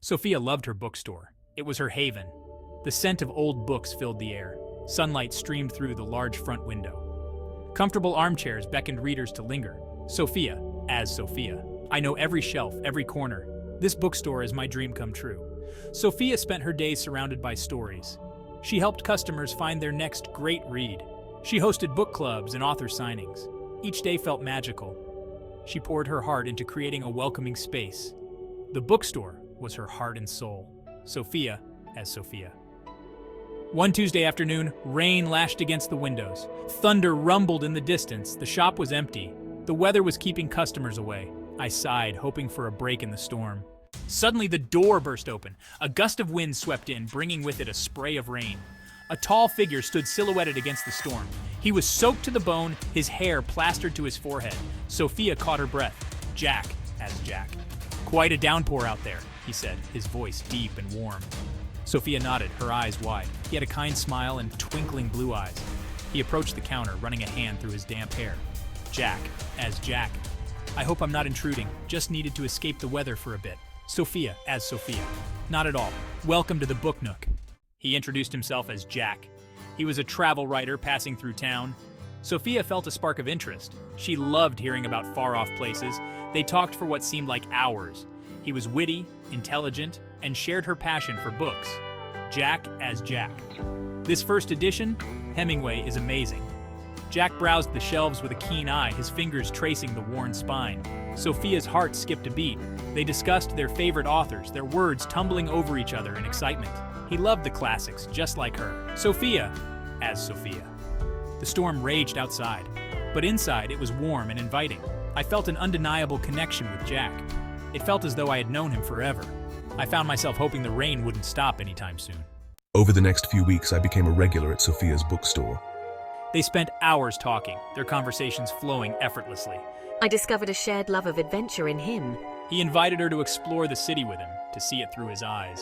Sophia loved her bookstore. It was her haven. The scent of old books filled the air. Sunlight streamed through the large front window. Comfortable armchairs beckoned readers to linger. Sophia, as Sophia. I know every shelf, every corner. This bookstore is my dream come true. Sophia spent her days surrounded by stories. She helped customers find their next great read. She hosted book clubs and author signings. Each day felt magical. She poured her heart into creating a welcoming space. The bookstore was her heart and soul. Sophia, as Sophia. One Tuesday afternoon, rain lashed against the windows. Thunder rumbled in the distance. The shop was empty. The weather was keeping customers away. I sighed, hoping for a break in the storm. Suddenly, the door burst open. A gust of wind swept in, bringing with it a spray of rain. A tall figure stood silhouetted against the storm. He was soaked to the bone, his hair plastered to his forehead. Sophia caught her breath. Jack, as Jack. Quite a downpour out there, he said, his voice deep and warm. Sophia nodded, her eyes wide. He had a kind smile and twinkling blue eyes. He approached the counter, running a hand through his damp hair. Jack, as Jack. I hope I'm not intruding, just needed to escape the weather for a bit. Sophia, as Sophia. Not at all. Welcome to the Book Nook. He introduced himself as Jack. He was a travel writer passing through town. Sophia felt a spark of interest. She loved hearing about far-off places. They talked for what seemed like hours. He was witty, intelligent, and shared her passion for books. Jack as Jack. This first edition, Hemingway, is amazing. Jack browsed the shelves with a keen eye, his fingers tracing the worn spine. Sophia's heart skipped a beat. They discussed their favorite authors, their words tumbling over each other in excitement. He loved the classics, just like her. Sophia, as Sophia. The storm raged outside, but inside it was warm and inviting. I felt an undeniable connection with Jack. It felt as though I had known him forever. I found myself hoping the rain wouldn't stop anytime soon. Over the next few weeks, I became a regular at Sophia's bookstore. They spent hours talking, their conversations flowing effortlessly. I discovered a shared love of adventure in him. He invited her to explore the city with him, to see it through his eyes.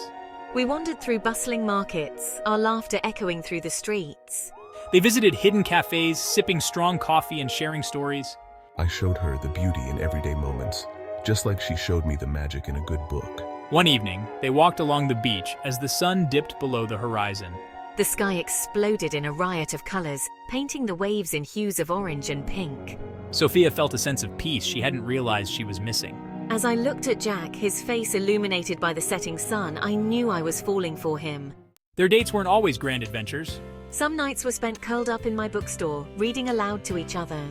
We wandered through bustling markets, our laughter echoing through the streets. They visited hidden cafes, sipping strong coffee and sharing stories. I showed her the beauty in everyday moments, just like she showed me the magic in a good book. One evening, they walked along the beach as the sun dipped below the horizon. The sky exploded in a riot of colors, painting the waves in hues of orange and pink. Sophia felt a sense of peace she hadn't realized she was missing. As I looked at Jack, his face illuminated by the setting sun, I knew I was falling for him. Their dates weren't always grand adventures. Some nights were spent curled up in my bookstore, reading aloud to each other.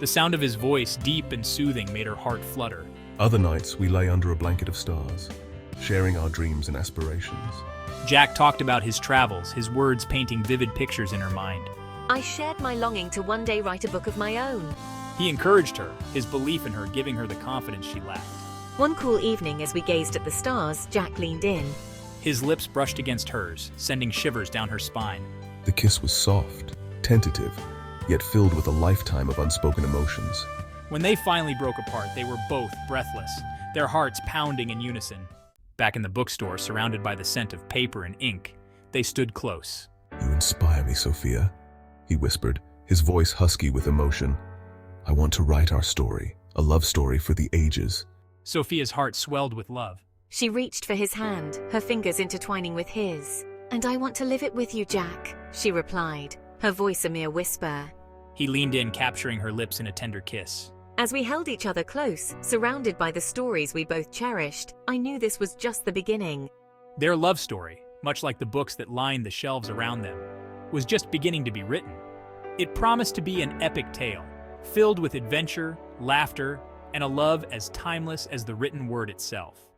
The sound of his voice, deep and soothing, made her heart flutter. Other nights, we lay under a blanket of stars, sharing our dreams and aspirations. Jack talked about his travels, his words painting vivid pictures in her mind. I shared my longing to one day write a book of my own. He encouraged her, his belief in her giving her the confidence she lacked. One cool evening, as we gazed at the stars, Jack leaned in. His lips brushed against hers, sending shivers down her spine. The kiss was soft, tentative, yet filled with a lifetime of unspoken emotions. When they finally broke apart, they were both breathless, their hearts pounding in unison. Back in the bookstore, surrounded by the scent of paper and ink, they stood close. You inspire me, Sophia, he whispered, his voice husky with emotion. I want to write our story, a love story for the ages. Sophia's heart swelled with love. She reached for his hand, her fingers intertwining with his. And I want to live it with you, Jack, she replied, her voice a mere whisper. He leaned in, capturing her lips in a tender kiss. As we held each other close, surrounded by the stories we both cherished, I knew this was just the beginning. Their love story, much like the books that lined the shelves around them, was just beginning to be written. It promised to be an epic tale, filled with adventure, laughter, and a love as timeless as the written word itself.